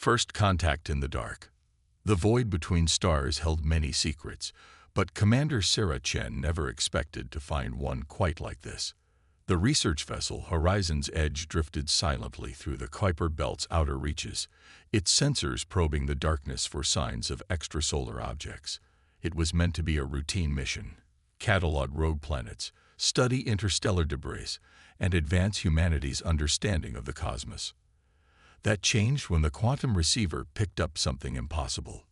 First contact in the dark. The void between stars held many secrets, but Commander Sarah Chen never expected to find one quite like this. The research vessel Horizon's Edge drifted silently through the Kuiper Belt's outer reaches, its sensors probing the darkness for signs of extrasolar objects. It was meant to be a routine mission: catalog rogue planets, study interstellar debris, and advance humanity's understanding of the cosmos. That changed when the quantum receiver picked up something impossible.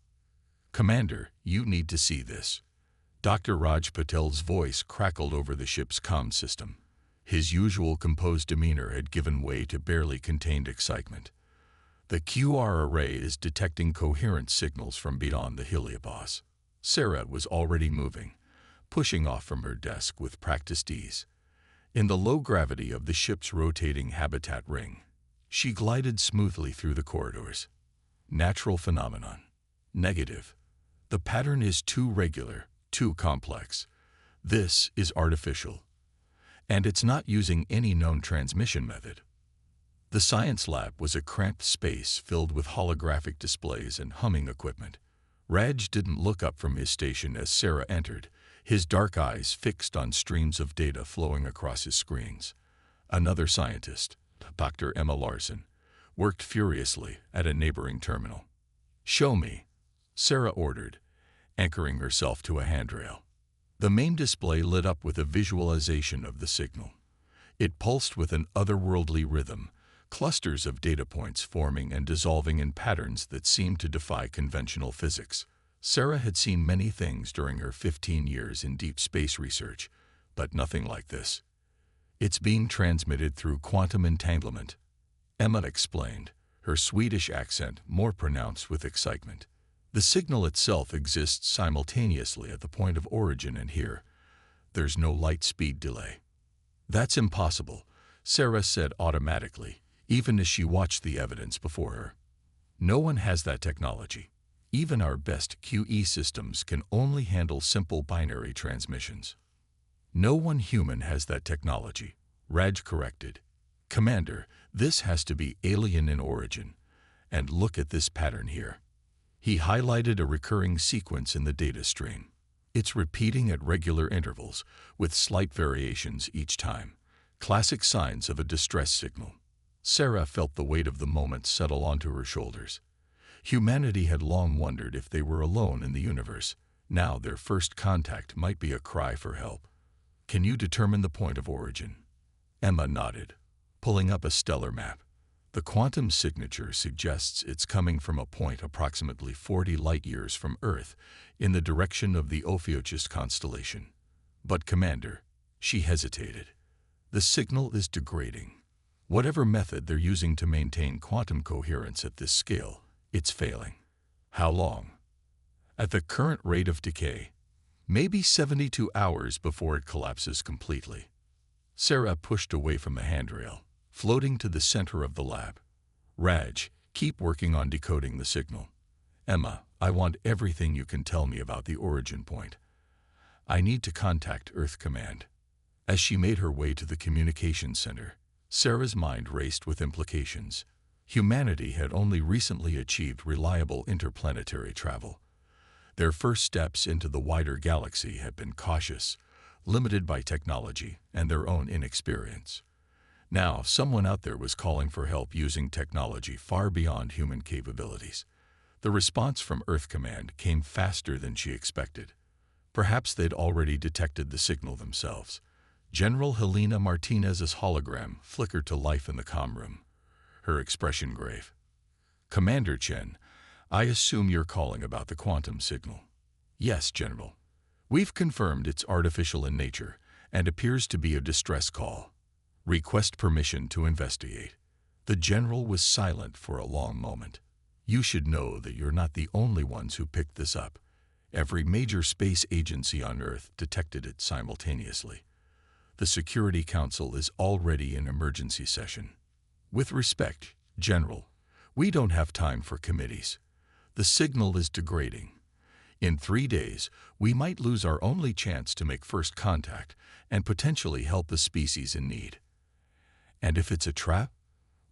"Commander, you need to see this." Dr. Raj Patel's voice crackled over the ship's comm system. His usual composed demeanor had given way to barely contained excitement. "The QR array is detecting coherent signals from beyond the heliopause." Sarah was already moving, pushing off from her desk with practiced ease. In the low gravity of the ship's rotating habitat ring, she glided smoothly through the corridors. Natural phenomenon. Negative. The pattern is too regular, too complex. This is artificial. And it's not using any known transmission method. The science lab was a cramped space filled with holographic displays and humming equipment. Raj didn't look up from his station as Sarah entered, his dark eyes fixed on streams of data flowing across his screens. Another scientist, Dr. Emma Larson, worked furiously at a neighboring terminal. "Show me," Sarah ordered, anchoring herself to a handrail. The main display lit up with a visualization of the signal. It pulsed with an otherworldly rhythm, clusters of data points forming and dissolving in patterns that seemed to defy conventional physics. Sarah had seen many things during her 15 years in deep space research, but nothing like this. "It's being transmitted through quantum entanglement," Emma explained, her Swedish accent more pronounced with excitement. "The signal itself exists simultaneously at the point of origin and here. There's no light speed delay." "That's impossible," Sarah said automatically, even as she watched the evidence before her. "No one has that technology. Even our best QE systems can only handle simple binary transmissions." "No one human has that technology," Raj corrected. "Commander, this has to be alien in origin. And look at this pattern here." He highlighted a recurring sequence in the data stream. "It's repeating at regular intervals, with slight variations each time. Classic signs of a distress signal." Sarah felt the weight of the moment settle onto her shoulders. Humanity had long wondered if they were alone in the universe. Now their first contact might be a cry for help. "Can you determine the point of origin?" Emma nodded, pulling up a stellar map. "The quantum signature suggests it's coming from a point approximately 40 light-years from Earth, in the direction of the Ophiuchus constellation." "But Commander," she hesitated, "the signal is degrading. Whatever method they're using to maintain quantum coherence at this scale, it's failing." "How long?" "At the current rate of decay, maybe 72 hours before it collapses completely." Sarah pushed away from the handrail, floating to the center of the lab. "Raj, keep working on decoding the signal. Emma, I want everything you can tell me about the origin point. I need to contact Earth Command." As she made her way to the communications center, Sarah's mind raced with implications. Humanity had only recently achieved reliable interplanetary travel. Their first steps into the wider galaxy had been cautious, limited by technology and their own inexperience. Now, someone out there was calling for help using technology far beyond human capabilities. The response from Earth Command came faster than she expected. Perhaps they'd already detected the signal themselves. General Helena Martinez's hologram flickered to life in the comm room, her expression grave. "Commander Chen, I assume you're calling about the quantum signal." "Yes, General. We've confirmed it's artificial in nature and appears to be a distress call. Request permission to investigate." The general was silent for a long moment. "You should know that you're not the only ones who picked this up. Every major space agency on Earth detected it simultaneously. The Security Council is already in emergency session. With respect, General, we don't have time for committees. The signal is degrading. In 3 days, we might lose our only chance to make first contact and potentially help the species in need. And if it's a trap,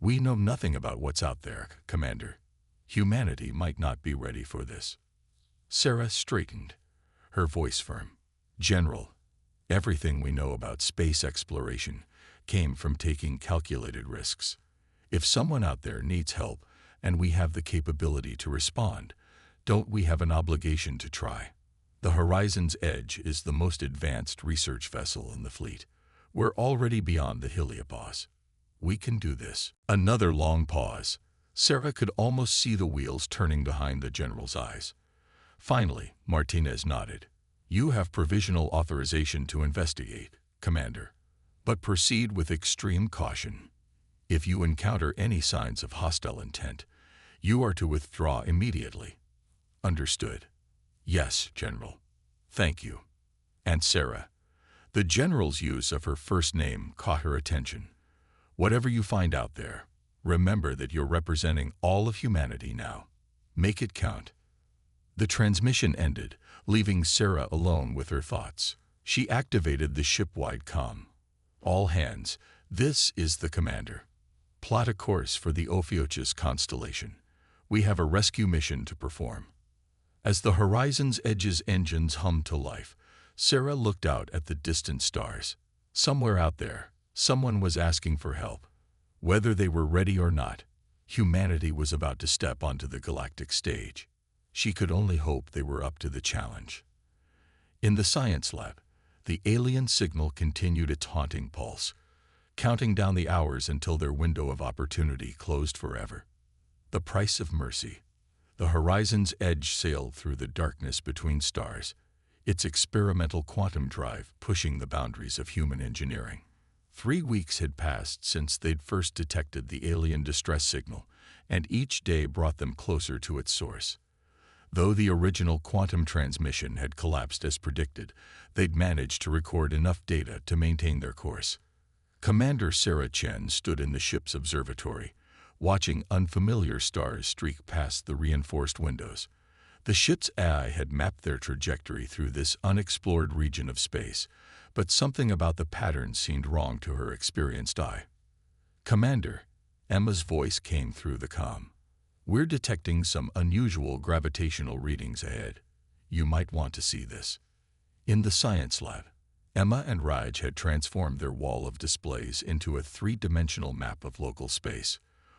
we know nothing about what's out there, Commander." Humanity might not be ready for this. Sarah straightened, her voice firm. General, everything we know about space exploration came from taking calculated risks. If someone out there needs help and we have the capability to respond, don't we have an obligation to try? The Horizon's Edge is the most advanced research vessel in the fleet. We're already beyond the heliopause. We can do this. Another long pause. Sarah could almost see the wheels turning behind the general's eyes. Finally, Martinez nodded. You have provisional authorization to investigate, Commander, but proceed with extreme caution. If you encounter any signs of hostile intent, you are to withdraw immediately. Understood. Yes, General. Thank you. And Sarah. The General's use of her first name caught her attention. Whatever you find out there, remember that you're representing all of humanity now. Make it count. The transmission ended, leaving Sarah alone with her thoughts. She activated the ship-wide comm. All hands, this is the commander. Plot a course for the Ophiuchus constellation. We have a rescue mission to perform. As the Horizon's Edge's engines hummed to life, Sarah looked out at the distant stars. Somewhere out there, someone was asking for help. Whether they were ready or not, humanity was about to step onto the galactic stage. She could only hope they were up to the challenge. In the science lab, the alien signal continued its haunting pulse, counting down the hours until their window of opportunity closed forever. The price of mercy. The Horizon's Edge sailed through the darkness between stars, its experimental quantum drive pushing the boundaries of human engineering. 3 weeks had passed since they'd first detected the alien distress signal, and each day brought them closer to its source. Though the original quantum transmission had collapsed as predicted, they'd managed to record enough data to maintain their course. Commander Sarah Chen stood in the ship's observatory, watching unfamiliar stars streak past the reinforced windows. The ship's AI had mapped their trajectory through this unexplored region of space, but something about the pattern seemed wrong to her experienced eye. Commander, Emma's voice came through the comm. We're detecting some unusual gravitational readings ahead. You might want to see this. In the science lab, Emma and Raj had transformed their wall of displays into a 3-dimensional map of local space.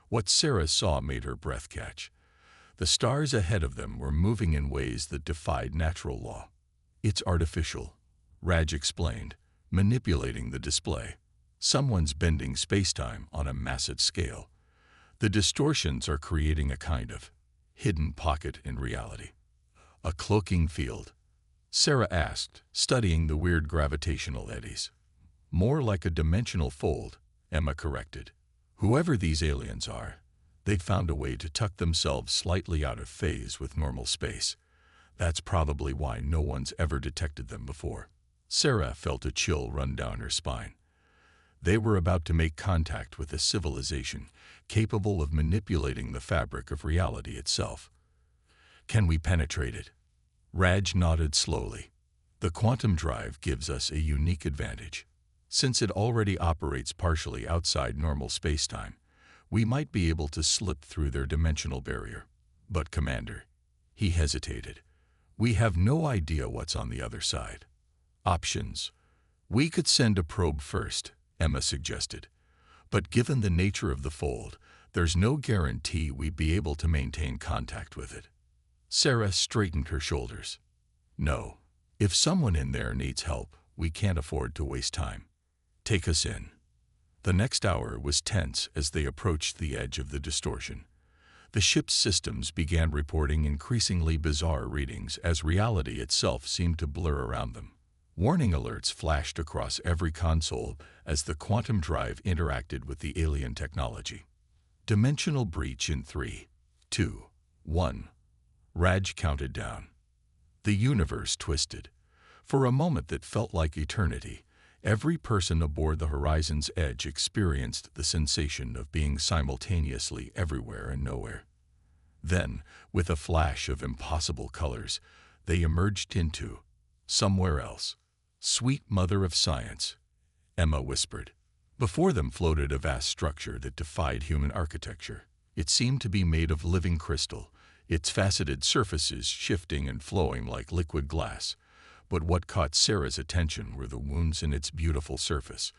What Sarah saw made her breath catch. The stars ahead of them were moving in ways that defied natural law. It's artificial, Raj explained, manipulating the display. Someone's bending space-time on a massive scale. The distortions are creating a kind of hidden pocket in reality. A cloaking field? Sarah asked, studying the weird gravitational eddies. More like a dimensional fold, Emma corrected. Whoever these aliens are, they've found a way to tuck themselves slightly out of phase with normal space. That's probably why no one's ever detected them before. Sarah felt a chill run down her spine. They were about to make contact with a civilization capable of manipulating the fabric of reality itself. Can we penetrate it? Raj nodded slowly. The quantum drive gives us a unique advantage. Since it already operates partially outside normal spacetime, we might be able to slip through their dimensional barrier. But, Commander, he hesitated. We have no idea what's on the other side. Options. We could send a probe first, Emma suggested. But given the nature of the fold, there's no guarantee we'd be able to maintain contact with it. Sarah straightened her shoulders. No. If someone in there needs help, we can't afford to waste time. Take us in. The next hour was tense as they approached the edge of the distortion. The ship's systems began reporting increasingly bizarre readings as reality itself seemed to blur around them. Warning alerts flashed across every console as the quantum drive interacted with the alien technology. Dimensional breach in 3, 2, 1. Raj counted down. The universe twisted. For a moment that felt like eternity, every person aboard the Horizon's Edge experienced the sensation of being simultaneously everywhere and nowhere. Then, with a flash of impossible colors, they emerged into somewhere else. Sweet mother of science, Emma whispered. Before them floated a vast structure that defied human architecture. It seemed to be made of living crystal, its faceted surfaces shifting and flowing like liquid glass. But what caught Sarah's attention were the wounds in its beautiful surface.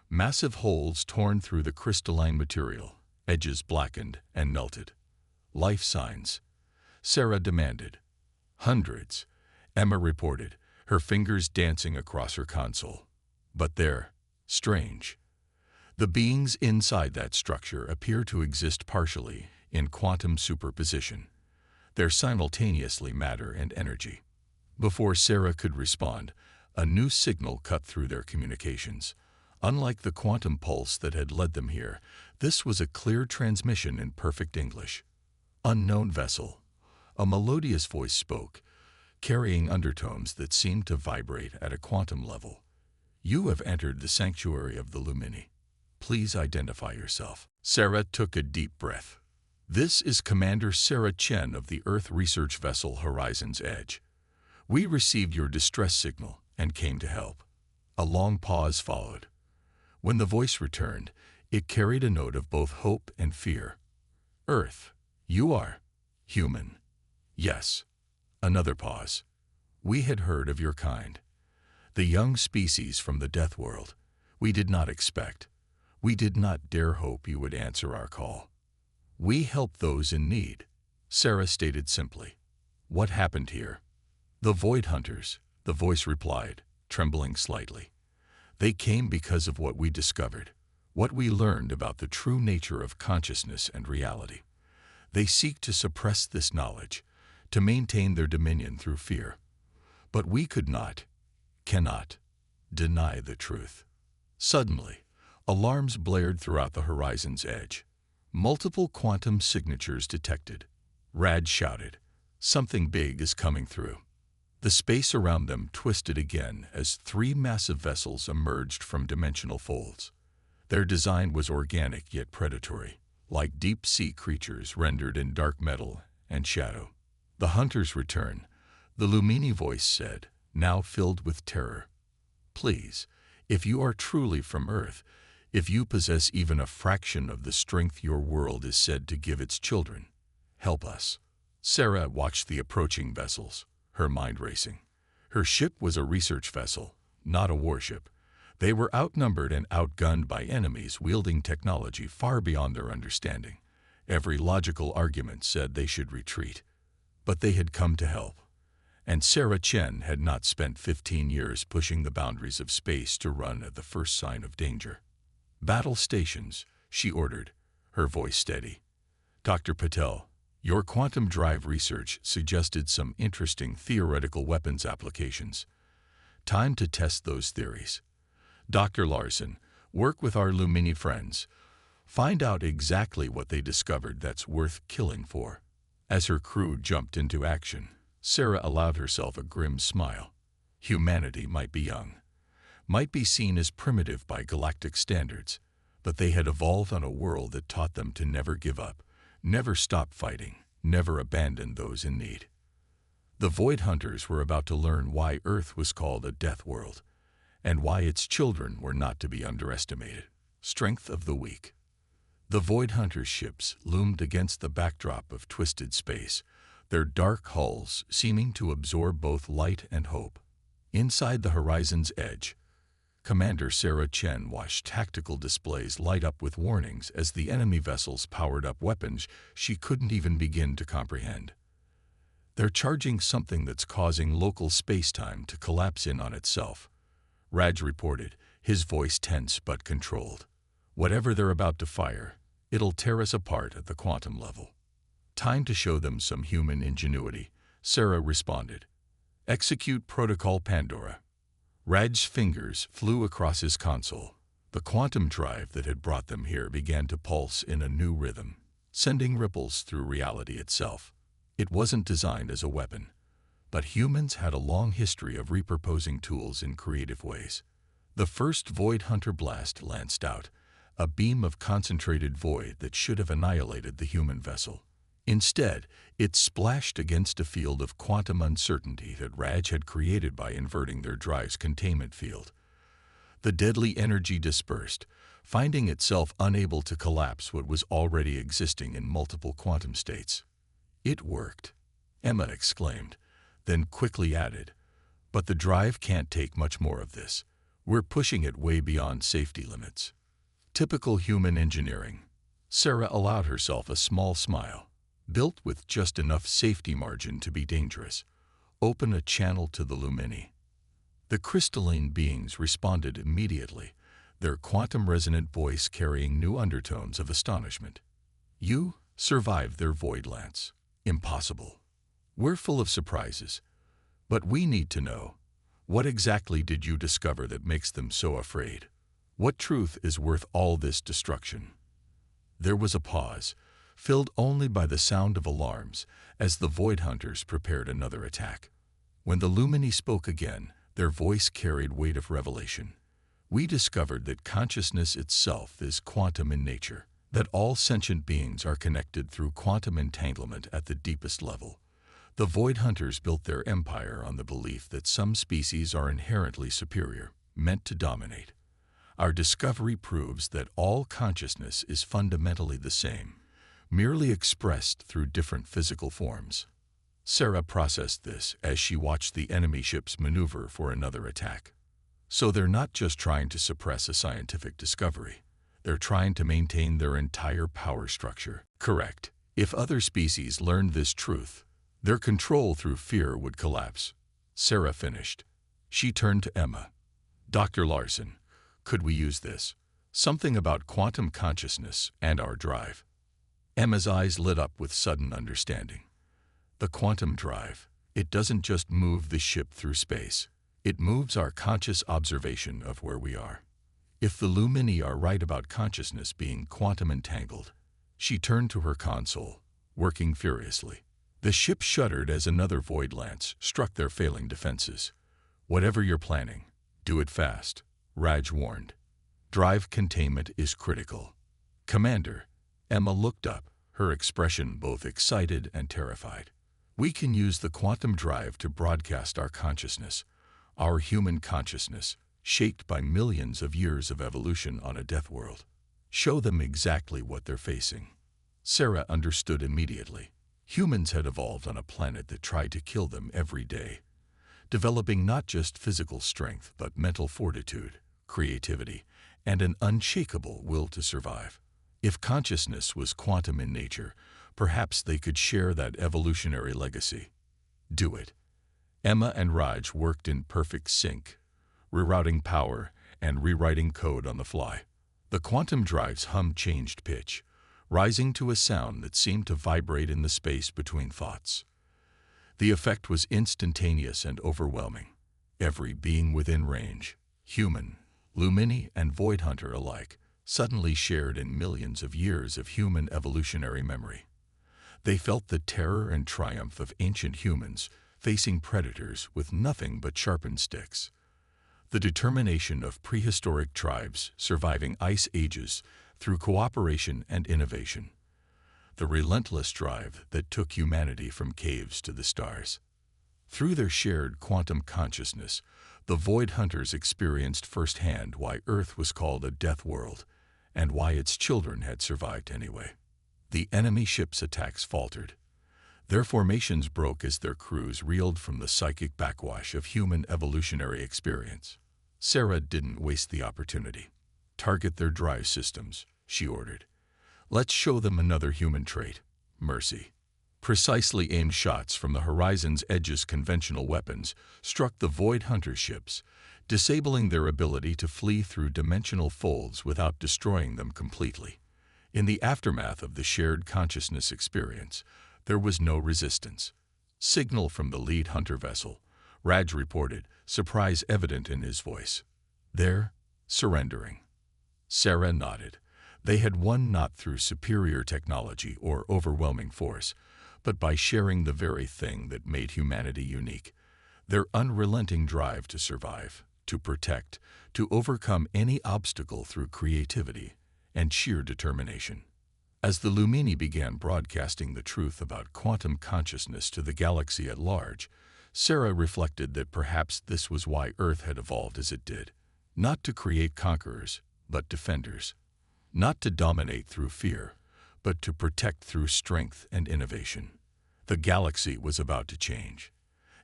Massive holes torn through the crystalline material, edges blackened and melted. Life signs, Sarah demanded. Hundreds, Emma reported, her fingers dancing across her console. But they're strange. The beings inside that structure appear to exist partially in quantum superposition. They're simultaneously matter and energy. Before Sarah could respond, a new signal cut through their communications. Unlike the quantum pulse that had led them here, this was a clear transmission in perfect English. Unknown vessel. A melodious voice spoke, carrying undertones that seemed to vibrate at a quantum level. You have entered the sanctuary of the Lumini. Please identify yourself. Sarah took a deep breath. This is Commander Sarah Chen of the Earth research vessel Horizon's Edge. We received your distress signal and came to help. A long pause followed. When the voice returned, it carried a note of both hope and fear. Earth, you are human. Yes. Another pause. We had heard of your kind. The young species from the death world. We did not expect. We did not dare hope you would answer our call. We help those in need, Sarah stated simply. What happened here? The Void Hunters, the voice replied, trembling slightly. They came because of what we discovered, what we learned about the true nature of consciousness and reality. They seek to suppress this knowledge, to maintain their dominion through fear. But we could not, cannot, deny the truth. Suddenly, alarms blared throughout the Horizon's Edge. Multiple quantum signatures detected. Rad shouted, "Something big is coming through." The space around them twisted again as three massive vessels emerged from dimensional folds. Their design was organic yet predatory, like deep-sea creatures rendered in dark metal and shadow. The hunters return, the Lumini voice said, now filled with terror. Please, if you are truly from Earth, if you possess even a fraction of the strength your world is said to give its children, help us. Sarah watched the approaching vessels, her mind racing. Her ship was a research vessel, not a warship. They were outnumbered and outgunned by enemies wielding technology far beyond their understanding. Every logical argument said they should retreat. But they had come to help. And Sarah Chen had not spent 15 years pushing the boundaries of space to run at the first sign of danger. Battle stations, she ordered, her voice steady. Dr. Patel, your quantum drive research suggested some interesting theoretical weapons applications. Time to test those theories. Dr. Larson, work with our Lumini friends. Find out exactly what they discovered that's worth killing for. As her crew jumped into action, Sarah allowed herself a grim smile. Humanity might be young, might be seen as primitive by galactic standards, but they had evolved on a world that taught them to never give up, never stop fighting, never abandon those in need. The Void Hunters were about to learn why Earth was called a death world, and why its children were not to be underestimated. Strength of the weak. The Void Hunters' ships loomed against the backdrop of twisted space, their dark hulls seeming to absorb both light and hope. Inside the Horizon's Edge, Commander Sarah Chen watched tactical displays light up with warnings as the enemy vessels powered up weapons she couldn't even begin to comprehend. They're charging something that's causing local space-time to collapse in on itself, Raj reported, his voice tense but controlled. Whatever they're about to fire, it'll tear us apart at the quantum level. Time to show them some human ingenuity, Sarah responded. Execute Protocol Pandora. Raj's fingers flew across his console. The quantum drive that had brought them here began to pulse in a new rhythm, sending ripples through reality itself. It wasn't designed as a weapon, but humans had a long history of repurposing tools in creative ways. The first Void Hunter blast lanced out, a beam of concentrated void that should have annihilated the human vessel. Instead, it splashed against a field of quantum uncertainty that Raj had created by inverting their drive's containment field. The deadly energy dispersed, finding itself unable to collapse what was already existing in multiple quantum states. "It worked," Emma exclaimed, then quickly added, "But the drive can't take much more of this. We're pushing it way beyond safety limits." Typical human engineering. Sarah allowed herself a small smile. Built with just enough safety margin to be dangerous. Open a channel to the Lumini. The crystalline beings responded immediately, their quantum-resonant voice carrying new undertones of astonishment. "You survived their void lance. Impossible. We're full of surprises. But we need to know, what exactly did you discover that makes them so afraid? What truth is worth all this destruction?" There was a pause, filled only by the sound of alarms as the Void Hunters prepared another attack. When the Lumini spoke again, their voice carried weight of revelation. "We discovered that consciousness itself is quantum in nature, that all sentient beings are connected through quantum entanglement at the deepest level. The Void Hunters built their empire on the belief that some species are inherently superior, meant to dominate. Our discovery proves that all consciousness is fundamentally the same, merely expressed through different physical forms." Sarah processed this as she watched the enemy ships maneuver for another attack. So they're not just trying to suppress a scientific discovery. They're trying to maintain their entire power structure. Correct. If other species learned this truth, their control through fear would collapse. Sarah finished. She turned to Emma. "Dr. Larson, could we use this? Something about quantum consciousness and our drive." Emma's eyes lit up with sudden understanding. "The quantum drive, it doesn't just move the ship through space. It moves our conscious observation of where we are. If the Lumini are right about consciousness being quantum entangled." She turned to her console, working furiously. The ship shuddered as another void lance struck their failing defenses. "Whatever you're planning, do it fast," Raj warned. "Drive containment is critical." "Commander," Emma looked up, her expression both excited and terrified. "We can use the quantum drive to broadcast our consciousness, our human consciousness, shaped by millions of years of evolution on a death world. Show them exactly what they're facing." Sarah understood immediately. Humans had evolved on a planet that tried to kill them every day, developing not just physical strength but mental fortitude, creativity, and an unshakable will to survive. If consciousness was quantum in nature, perhaps they could share that evolutionary legacy. "Do it." Emma and Raj worked in perfect sync, rerouting power and rewriting code on the fly. The quantum drive's hum changed pitch, rising to a sound that seemed to vibrate in the space between thoughts. The effect was instantaneous and overwhelming. Every being within range, human, Lumini, and Void Hunter alike, suddenly shared in millions of years of human evolutionary memory. They felt the terror and triumph of ancient humans facing predators with nothing but sharpened sticks. The determination of prehistoric tribes surviving ice ages through cooperation and innovation. The relentless drive that took humanity from caves to the stars. Through their shared quantum consciousness, the Void Hunters experienced firsthand why Earth was called a death world and why its children had survived anyway. The enemy ships' attacks faltered. Their formations broke as their crews reeled from the psychic backwash of human evolutionary experience. Sarah didn't waste the opportunity. "Target their drive systems," she ordered. "Let's show them another human trait, mercy." Precisely aimed shots from the horizon's edge's conventional weapons struck the Void Hunter ships, disabling their ability to flee through dimensional folds without destroying them completely. In the aftermath of the shared consciousness experience, there was no resistance. "Signal from the lead Hunter vessel," Raj reported, surprise evident in his voice. "They're surrendering." Sarah nodded. They had won not through superior technology or overwhelming force, but by sharing the very thing that made humanity unique, their unrelenting drive to survive, to protect, to overcome any obstacle through creativity and sheer determination. As the Lumini began broadcasting the truth about quantum consciousness to the galaxy at large, Sarah reflected that perhaps this was why Earth had evolved as it did. not to create conquerors, but defenders, not to dominate through fear, but to protect through strength and innovation. The galaxy was about to change,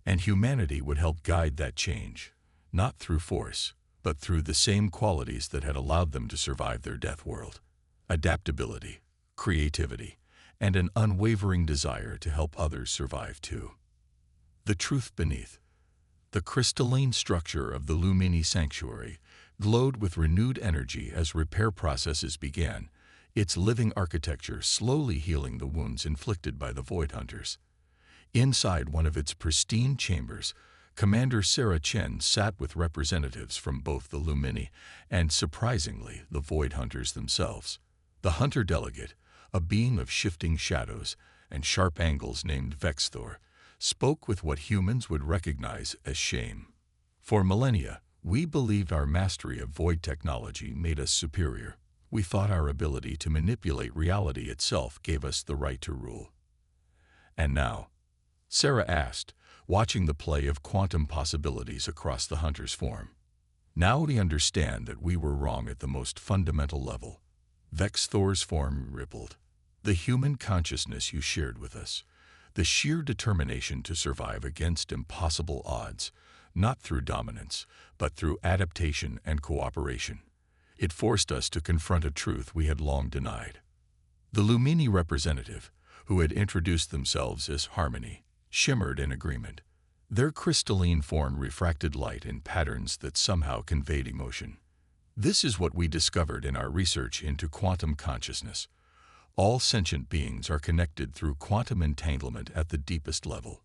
and humanity would help guide that change, not through force, but through the same qualities that had allowed them to survive their death world: adaptability, creativity, and an unwavering desire to help others survive too. The truth beneath. The crystalline structure of the Lumini sanctuary glowed with renewed energy as repair processes began, its living architecture slowly healing the wounds inflicted by the Void Hunters. Inside one of its pristine chambers, Commander Sarah Chen sat with representatives from both the Lumini and, surprisingly, the Void Hunters themselves. The Hunter delegate, a being of shifting shadows and sharp angles named Vexthor, spoke with what humans would recognize as shame. For millennia, we believed our mastery of void technology made us superior. We thought our ability to manipulate reality itself gave us the right to rule. And now, Sarah asked, watching the play of quantum possibilities across the Hunter's form. Now we understand that we were wrong at the most fundamental level. Vexthor's form rippled. The human consciousness you shared with us, the sheer determination to survive against impossible odds, not through dominance, but through adaptation and cooperation. It forced us to confront a truth we had long denied. The Lumini representative, who had introduced themselves as Harmony, shimmered in agreement. Their crystalline form refracted light in patterns that somehow conveyed emotion. This is what we discovered in our research into quantum consciousness. All sentient beings are connected through quantum entanglement at the deepest level.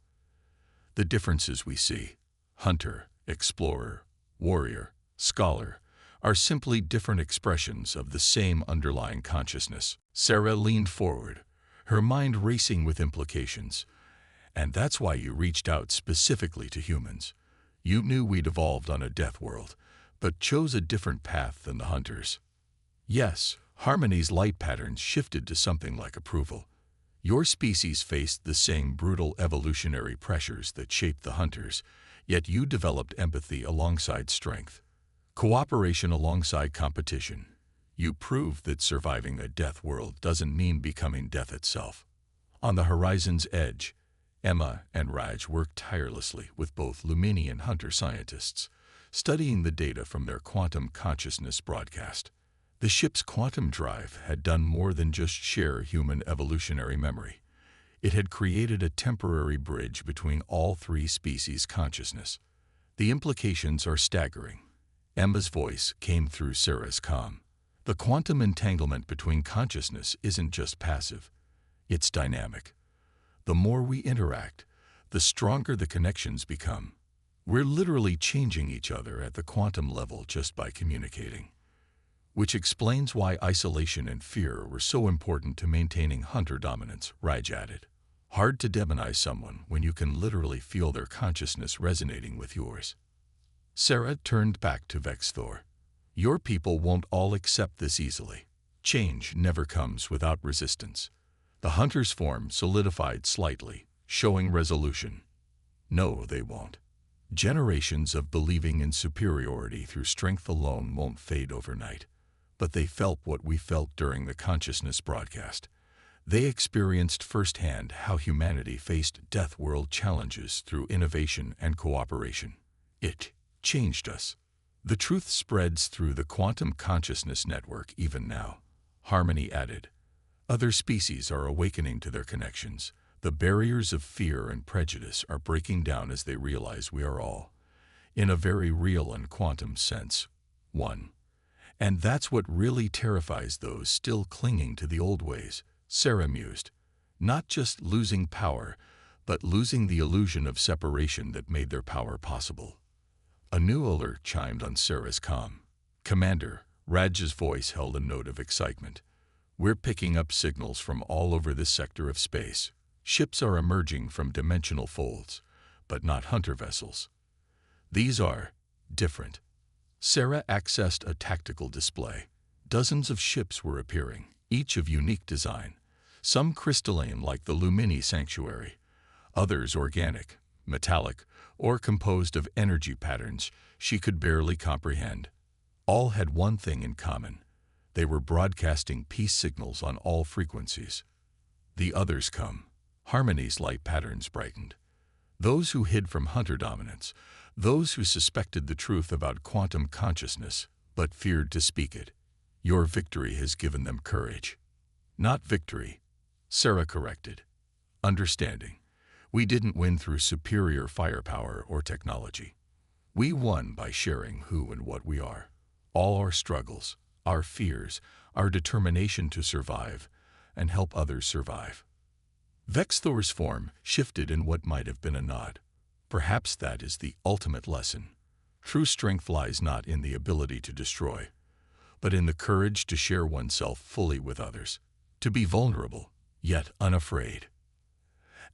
The differences we see, hunter, explorer, warrior, scholar, are simply different expressions of the same underlying consciousness. Sarah leaned forward, her mind racing with implications. And that's why you reached out specifically to humans. You knew we'd evolved on a death world, but chose a different path than the hunters. Yes, Harmony's light patterns shifted to something like approval. Your species faced the same brutal evolutionary pressures that shaped the hunters, yet you developed empathy alongside strength, cooperation alongside competition. You proved that surviving a death world doesn't mean becoming death itself. On the horizon's edge, Emma and Raj worked tirelessly with both Lumini and Hunter scientists, studying the data from their quantum consciousness broadcast. The ship's quantum drive had done more than just share human evolutionary memory. It had created a temporary bridge between all three species' consciousness. The implications are staggering. Emma's voice came through Sarah's comm. The quantum entanglement between consciousness isn't just passive, it's dynamic. The more we interact, the stronger the connections become. We're literally changing each other at the quantum level just by communicating. Which explains why isolation and fear were so important to maintaining hunter dominance, Raj added. Hard to demonize someone when you can literally feel their consciousness resonating with yours. Sarah turned back to Vexthor. Your people won't all accept this easily. Change never comes without resistance. The hunter's form solidified slightly, showing resolution. No, they won't. Generations of believing in superiority through strength alone won't fade overnight. But they felt what we felt during the consciousness broadcast. They experienced firsthand how humanity faced death world challenges through innovation and cooperation. It changed us. The truth spreads through the quantum consciousness network even now, Harmony added. Other species are awakening to their connections. The barriers of fear and prejudice are breaking down as they realize we are all, in a very real and quantum sense, one. And that's what really terrifies those still clinging to the old ways, Sarah mused. Not just losing power, but losing the illusion of separation that made their power possible. A new alert chimed on Sarah's comm. Commander, Raj's voice held a note of excitement. We're picking up signals from all over this sector of space. Ships are emerging from dimensional folds, but not hunter vessels. These are different. Sarah accessed a tactical display. Dozens of ships were appearing, each of unique design. Some crystalline like the Lumini sanctuary, others organic, metallic, or composed of energy patterns she could barely comprehend. All had one thing in common. They were broadcasting peace signals on all frequencies. The others come. Harmony's light patterns brightened. Those who hid from hunter dominance, those who suspected the truth about quantum consciousness but feared to speak it. Your victory has given them courage. Not victory, Sarah corrected. Understanding. We didn't win through superior firepower or technology. We won by sharing who and what we are. All our struggles, our fears, our determination to survive and help others survive. Vexthor's form shifted in what might have been a nod. Perhaps that is the ultimate lesson. True strength lies not in the ability to destroy, but in the courage to share oneself fully with others, to be vulnerable, yet unafraid.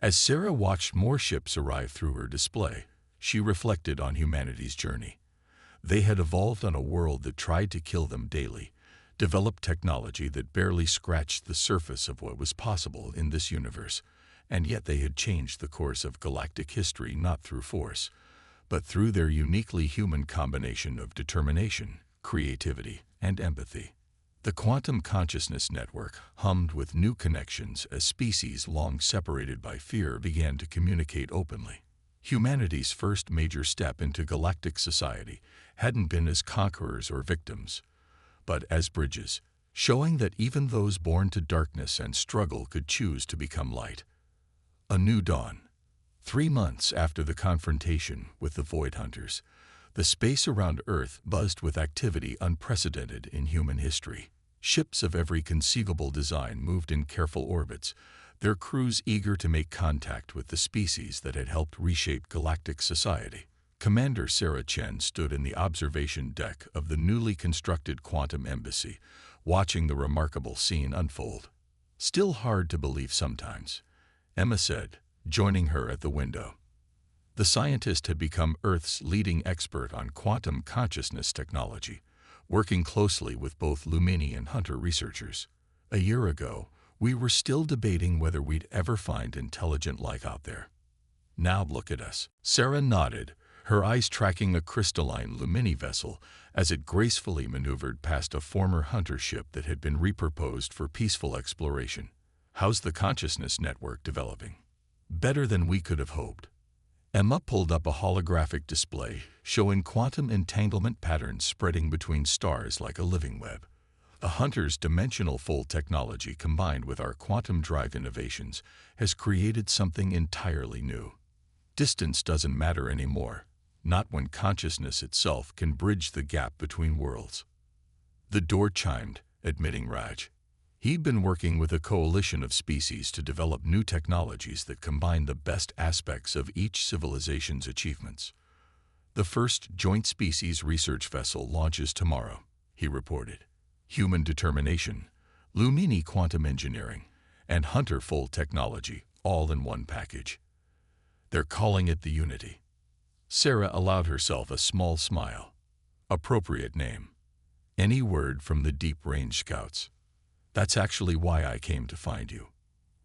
As Sarah watched more ships arrive through her display, she reflected on humanity's journey. They had evolved on a world that tried to kill them daily, developed technology that barely scratched the surface of what was possible in this universe, and yet they had changed the course of galactic history not through force, but through their uniquely human combination of determination, creativity, and empathy. The quantum consciousness network hummed with new connections as species long separated by fear began to communicate openly. Humanity's first major step into galactic society hadn't been as conquerors or victims, but as bridges, showing that even those born to darkness and struggle could choose to become light. A new dawn. 3 months after the confrontation with the Void Hunters, the space around Earth buzzed with activity unprecedented in human history. Ships of every conceivable design moved in careful orbits, their crews eager to make contact with the species that had helped reshape galactic society. Commander Sarah Chen stood in the observation deck of the newly constructed Quantum Embassy, watching the remarkable scene unfold. Still hard to believe sometimes, Emma said, joining her at the window. The scientist had become Earth's leading expert on quantum consciousness technology, working closely with both Lumini and Hunter researchers. A year ago, we were still debating whether we'd ever find intelligent life out there. Now look at us. Sarah nodded, her eyes tracking a crystalline Lumini vessel as it gracefully maneuvered past a former Hunter ship that had been repurposed for peaceful exploration. How's the consciousness network developing? Better than we could have hoped. Emma pulled up a holographic display showing quantum entanglement patterns spreading between stars like a living web. The Hunter's dimensional fold technology combined with our quantum drive innovations has created something entirely new. Distance doesn't matter anymore, not when consciousness itself can bridge the gap between worlds. The door chimed, admitting Raj. He'd been working with a coalition of species to develop new technologies that combine the best aspects of each civilization's achievements. The first joint species research vessel launches tomorrow, he reported. Human determination, Lumini quantum engineering, and Hunter fold technology all in one package. They're calling it the Unity. Sarah allowed herself a small smile. Appropriate name. Any word from the Deep Range Scouts. That's actually why I came to find you.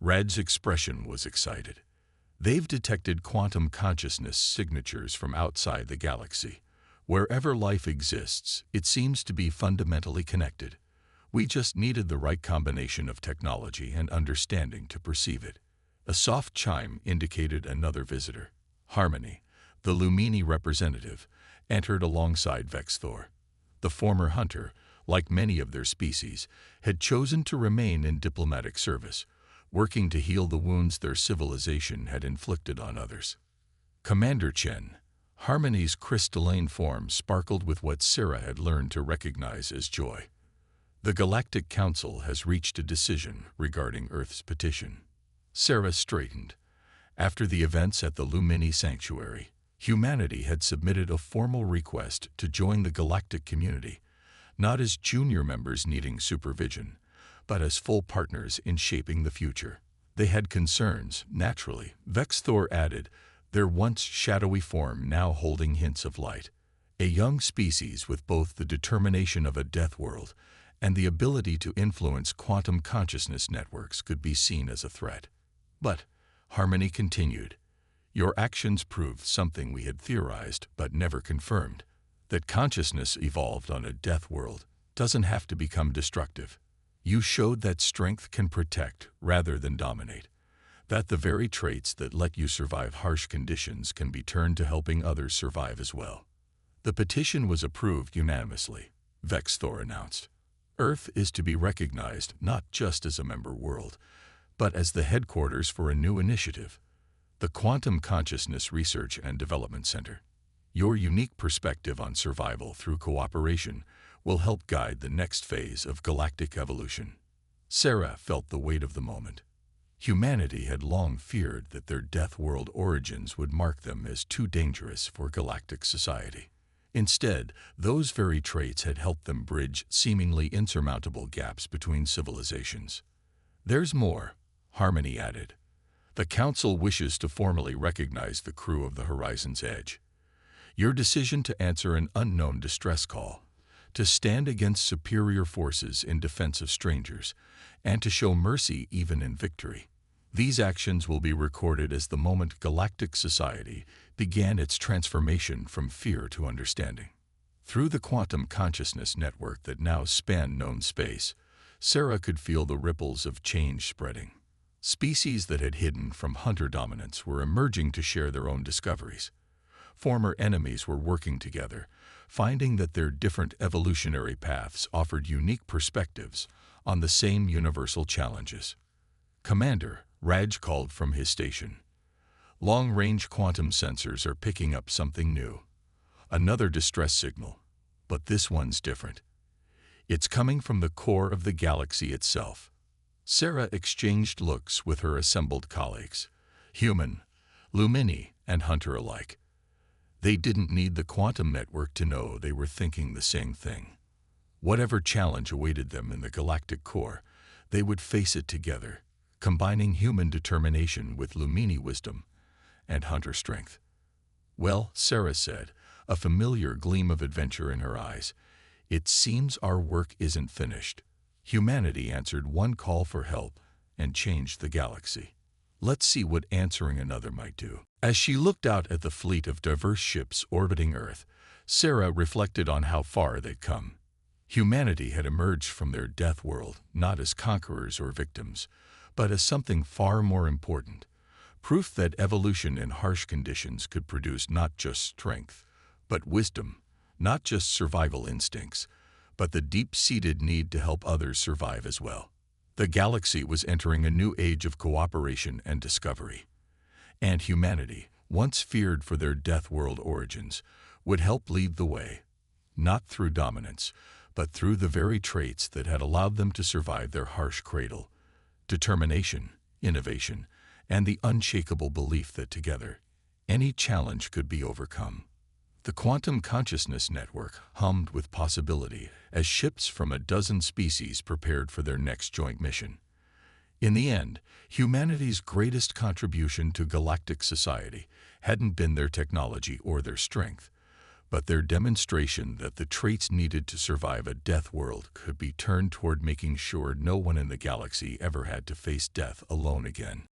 Red's expression was excited. They've detected quantum consciousness signatures from outside the galaxy. Wherever life exists, it seems to be fundamentally connected. We just needed the right combination of technology and understanding to perceive it. A soft chime indicated another visitor. Harmony, the Lumini representative, entered alongside Vexthor. The former Hunter, like many of their species, had chosen to remain in diplomatic service, working to heal the wounds their civilization had inflicted on others. Commander Chen, Harmony's crystalline form sparkled with what Sarah had learned to recognize as joy. The Galactic Council has reached a decision regarding Earth's petition. Sarah straightened. After the events at the Lumini Sanctuary, humanity had submitted a formal request to join the galactic community, not as junior members needing supervision, but as full partners in shaping the future. They had concerns, naturally, Vexthor added, their once shadowy form now holding hints of light. A young species with both the determination of a death world and the ability to influence quantum consciousness networks could be seen as a threat. But, Harmony continued, your actions proved something we had theorized but never confirmed. that consciousness evolved on a death world doesn't have to become destructive. You showed that strength can protect rather than dominate, that the very traits that let you survive harsh conditions can be turned to helping others survive as well. The petition was approved unanimously, Vexthor announced. Earth is to be recognized not just as a member world, but as the headquarters for a new initiative, the Quantum Consciousness Research and Development Center. Your unique perspective on survival through cooperation will help guide the next phase of galactic evolution. Sarah felt the weight of the moment. Humanity had long feared that their death world origins would mark them as too dangerous for galactic society. Instead, those very traits had helped them bridge seemingly insurmountable gaps between civilizations. There's more, Harmony added. The Council wishes to formally recognize the crew of the Horizon's Edge. Your decision to answer an unknown distress call, to stand against superior forces in defense of strangers, and to show mercy even in victory. These actions will be recorded as the moment galactic society began its transformation from fear to understanding. Through the quantum consciousness network that now spanned known space, Sarah could feel the ripples of change spreading. Species that had hidden from hunter dominance were emerging to share their own discoveries. Former enemies were working together, finding that their different evolutionary paths offered unique perspectives on the same universal challenges. Commander, Raj called from his station. Long-range quantum sensors are picking up something new. Another distress signal, but this one's different. It's coming from the core of the galaxy itself. Sarah exchanged looks with her assembled colleagues, human, Lumini, and hunter alike. They didn't need the quantum network to know they were thinking the same thing. Whatever challenge awaited them in the galactic core, they would face it together, combining human determination with Lumini wisdom and hunter strength. Well, Sarah said, a familiar gleam of adventure in her eyes, it seems our work isn't finished. Humanity answered one call for help and changed the galaxy. Let's see what answering another might do. As she looked out at the fleet of diverse ships orbiting Earth, Sarah reflected on how far they'd come. Humanity had emerged from their death world not as conquerors or victims, but as something far more important, proof that evolution in harsh conditions could produce not just strength, but wisdom, not just survival instincts, but the deep-seated need to help others survive as well. The galaxy was entering a new age of cooperation and discovery, and humanity, once feared for their death world origins, would help lead the way, not through dominance, but through the very traits that had allowed them to survive their harsh cradle: determination, innovation, and the unshakable belief that together, any challenge could be overcome. The Quantum Consciousness Network hummed with possibility as ships from a dozen species prepared for their next joint mission. In the end, humanity's greatest contribution to galactic society hadn't been their technology or their strength, but their demonstration that the traits needed to survive a death world could be turned toward making sure no one in the galaxy ever had to face death alone again.